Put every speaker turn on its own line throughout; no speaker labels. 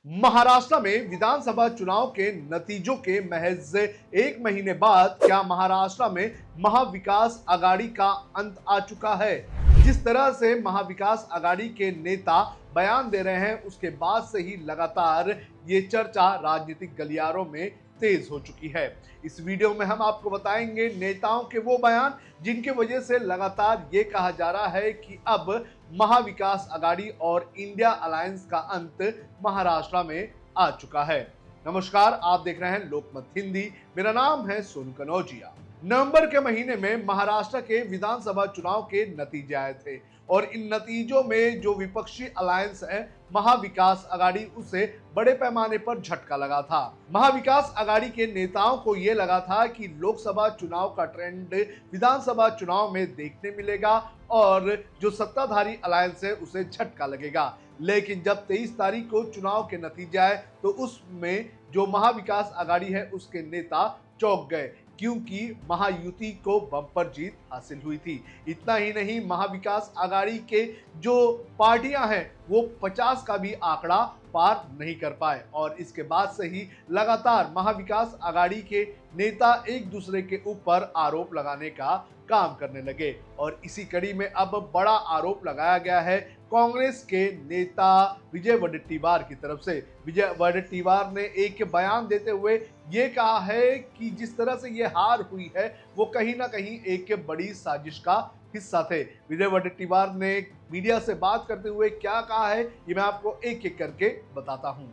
महाराष्ट्र में विधानसभा चुनाव के नतीजों के महज एक महीने बाद क्या महाराष्ट्र में महाविकास आघाड़ी का अंत आ चुका है। जिस तरह से महाविकास आघाड़ी के नेता बयान दे रहे हैं उसके बाद से ही लगातार ये चर्चा राजनीतिक गलियारों में तेज हो चुकी है। इस वीडियो में हम आपको बताएंगे नेताओं के वो बयान जिनके वजह से लगातार ये कहा जा रहा है कि अब महाविकास आघाड़ी और इंडिया अलायंस का अंत महाराष्ट्र में आ चुका है। नमस्कार, आप देख रहे हैं लोकमत हिंदी। मेरा नाम है सोनू कनौजिया। नवंबर के महीने में महाराष्ट्र के विधानसभा चुनाव के नतीजे आए थे और इन नतीजों में जो विपक्षी अलायंस है महाविकास आघाड़ी, उसे बड़े पैमाने पर झटका लगा था। महाविकास आघाड़ी के नेताओं को यह लगा था कि लोकसभा चुनाव का ट्रेंड विधानसभा चुनाव में देखने मिलेगा और जो सत्ताधारी अलायंस है उसे झटका लगेगा। लेकिन जब 23 तारीख को चुनाव के नतीजे आए तो उसमें जो महाविकास आघाड़ी है उसके नेता चौंक गए, क्योंकि महायुति को बम्पर जीत हासिल हुई थी। इतना ही नहीं, महाविकास आघाड़ी के जो पार्टियां हैं वो 50 का भी आंकड़ा पार नहीं कर पाए और इसके बाद से ही लगातार महाविकास आघाड़ी के नेता एक दूसरे के ऊपर आरोप लगाने का काम करने लगे। और इसी कड़ी में अब बड़ा आरोप लगाया गया है कांग्रेस के नेता विजय वडेट्टीवार की तरफ से। विजय वडेट्टीवार ने एक बयान देते हुए ये कहा है कि जिस तरह से ये हार हुई है वो कहीं ना कहीं एक बड़ी साजिश का हिस्सा थे। विजय वडेट्टीवार ने मीडिया से बात करते हुए क्या कहा है ये मैं आपको एक एक करके बताता हूं।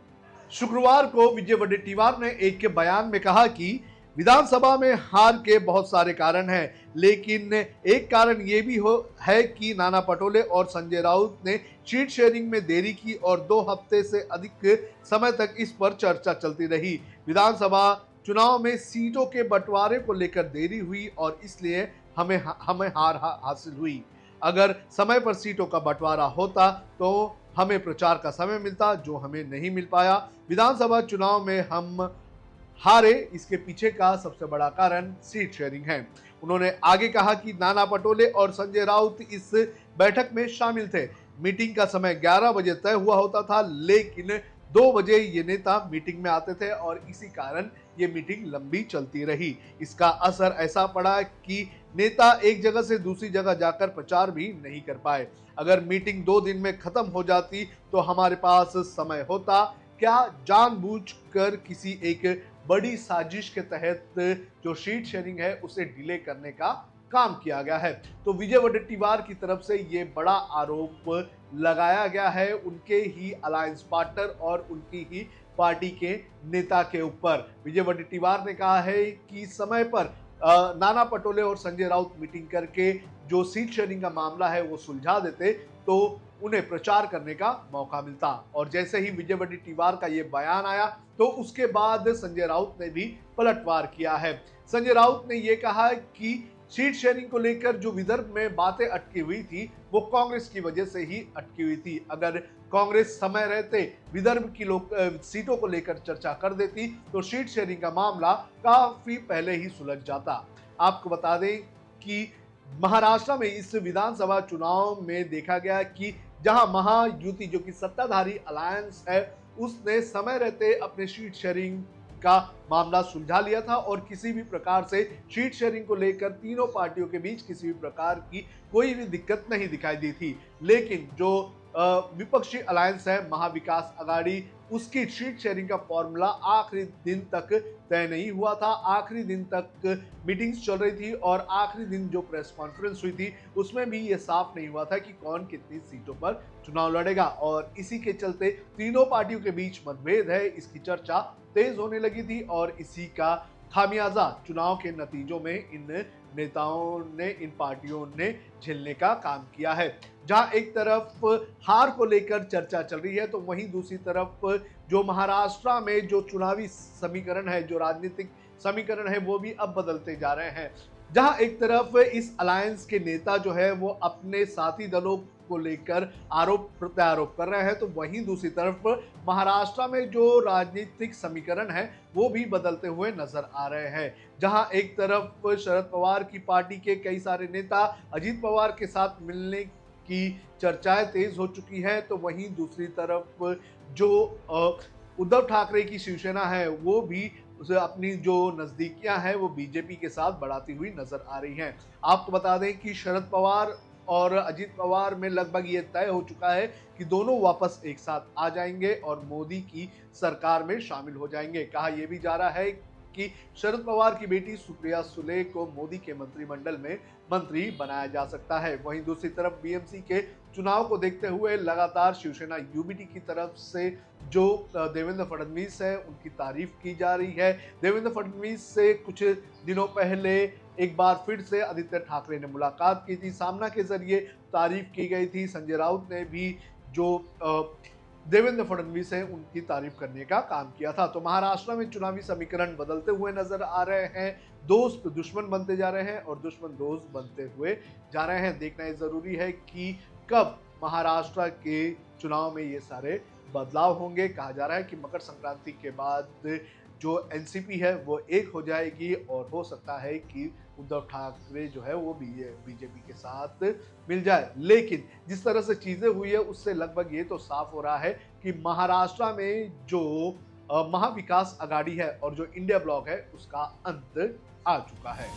शुक्रवार को विजय वडेट्टीवार ने एक बयान में कहा कि विधानसभा में हार के बहुत सारे कारण हैं, लेकिन एक कारण ये भी है कि नाना पटोले और संजय राउत ने सीट शेयरिंग में देरी की और 2 हफ्ते से अधिक समय तक इस पर चर्चा चलती रही। विधानसभा चुनाव में सीटों के बंटवारे को लेकर देरी हुई और इसलिए हमें हार हासिल हुई। अगर समय पर सीटों का बंटवारा होता तो हमें प्रचार का समय मिलता, जो हमें नहीं मिल पाया। विधानसभा चुनाव में हम हारे, इसके पीछे का सबसे बड़ा कारण सीट शेयरिंग है। उन्होंने आगे कहा कि नाना पटोले और संजय राउत इस बैठक में शामिल थे। मीटिंग का समय 11 बजे तय हुआ होता था, लेकिन 2 बजे ये नेता मीटिंग में आते थे और इसी कारण ये मीटिंग लंबी चलती रही। इसका असर ऐसा पड़ा कि नेता एक जगह से दूसरी जगह जाकर प्रचार भी नहीं कर पाए। अगर मीटिंग 2 दिन में खत्म हो जाती तो हमारे पास समय होता। क्या जानबूझकर किसी एक बड़ी साजिश के तहत जो सीट शेयरिंग है उसे डिले करने का काम किया गया है? तो विजय वडेट्टीवार की तरफ से ये बड़ा आरोप लगाया गया है उनके ही अलायंस पार्टनर और उनकी ही पार्टी के नेता के ऊपर। विजय वडेट्टीवार ने कहा है कि समय पर नाना पटोले और संजय राउत मीटिंग करके जो सीट शेयरिंग का मामला है वो सुलझा देते तो उन्हें प्रचार करने का मौका मिलता। और जैसे ही विजय वडेट्टीवार का ये बयान आया तो उसके बाद संजय राउत ने भी पलटवार किया है। संजय राउत ने ये कहा कि सीट शेयरिंग को लेकर जो विदर्भ में बातें अटकी हुई थी वो कांग्रेस की वजह से ही अटकी हुई थी। अगर कांग्रेस समय रहते विदर्भ की सीटों को लेकर चर्चा कर देती तो सीट शेयरिंग का मामला काफी पहले ही सुलझ जाता। आपको बता दें कि महाराष्ट्र में इस विधानसभा चुनाव में देखा गया कि जहां महायुति जो कि सत्ताधारी अलायंस है उसने समय रहते अपने सीट शेयरिंग का मामला सुलझा लिया था और किसी भी प्रकार से सीट शेयरिंग को लेकर तीनों पार्टियों के बीच किसी भी प्रकार की कोई भी दिक्कत नहीं दिखाई दी थी। लेकिन जो विपक्षी अलायंस है महाविकास आघाड़ी, उसकी सीट शेयरिंग का फॉर्मूला आखिरी दिन तक तय नहीं हुआ था। आखिरी दिन तक मीटिंग्स चल रही थी और आखिरी दिन जो प्रेस कॉन्फ्रेंस हुई थी उसमें भी ये साफ नहीं हुआ था कि कौन कितनी सीटों पर चुनाव लड़ेगा और इसी के चलते तीनों पार्टियों के बीच मतभेद है, इसकी चर्चा तेज होने लगी थी और इसी का खामियाजा चुनाव के नतीजों में इन नेताओं ने, इन पार्टियों ने झेलने का काम किया है। जहां एक तरफ हार को लेकर चर्चा चल रही है तो वहीं दूसरी तरफ जो महाराष्ट्र में जो चुनावी समीकरण है, जो राजनीतिक समीकरण है वो भी अब बदलते जा रहे हैं। जहां एक तरफ इस अलायंस के नेता जो है वो अपने साथी दलों को लेकर आरोप प्रत्यारोप कर रहे हैं तो वहीं दूसरी तरफ महाराष्ट्र में जो राजनीतिक समीकरण है वो भी बदलते हुए नजर आ रहे हैं। जहां एक तरफ शरद पवार की पार्टी के कई सारे नेता अजीत पवार के साथ मिलने की चर्चाएं तेज हो चुकी हैं तो वहीं दूसरी तरफ जो उद्धव ठाकरे की शिवसेना है वो भी उसे अपनी जो नजदीकियां हैं वो बीजेपी के साथ बढ़ाती हुई नजर आ रही हैं। आपको बता दें कि शरद पवार और अजीत पवार में लगभग ये तय हो चुका है कि दोनों वापस एक साथ आ जाएंगे और मोदी की सरकार में शामिल हो जाएंगे। कहा यह भी जा रहा है कि शरद पवार की बेटी सुप्रिया सुले को मोदी के मंत्रिमंडल में मंत्री बनाया जा सकता है। वहीं दूसरी तरफ बीएमसी के चुनाव को देखते हुए लगातार शिवसेना यूबीटी की तरफ से जो देवेंद्र फडणवीस है उनकी तारीफ की जा रही है। देवेंद्र फडणवीस से कुछ दिनों पहले एक बार फिर से आदित्य ठाकरे ने मुलाकात की थी, सामना के जरिए तारीफ की गई थी। संजय राउत ने भी जो देवेंद्र फडणवीस है उनकी तारीफ करने का काम किया था। तो महाराष्ट्र में चुनावी समीकरण बदलते हुए नजर आ रहे हैं। दोस्त दुश्मन बनते जा रहे हैं और दुश्मन दोस्त बनते हुए जा रहे हैं। देखना ये जरूरी है कि कब महाराष्ट्र के चुनाव में ये सारे बदलाव होंगे। कहा जा रहा है कि मकर संक्रांति के बाद जो एनसीपी है वो एक हो जाएगी और हो सकता है कि उद्धव ठाकरे जो है वो बीजेपी के साथ मिल जाए। लेकिन जिस तरह से चीजें हुई है उससे लगभग ये तो साफ हो रहा है कि महाराष्ट्र में जो महाविकास अघाड़ी है और जो इंडिया ब्लॉक है उसका अंत आ चुका है।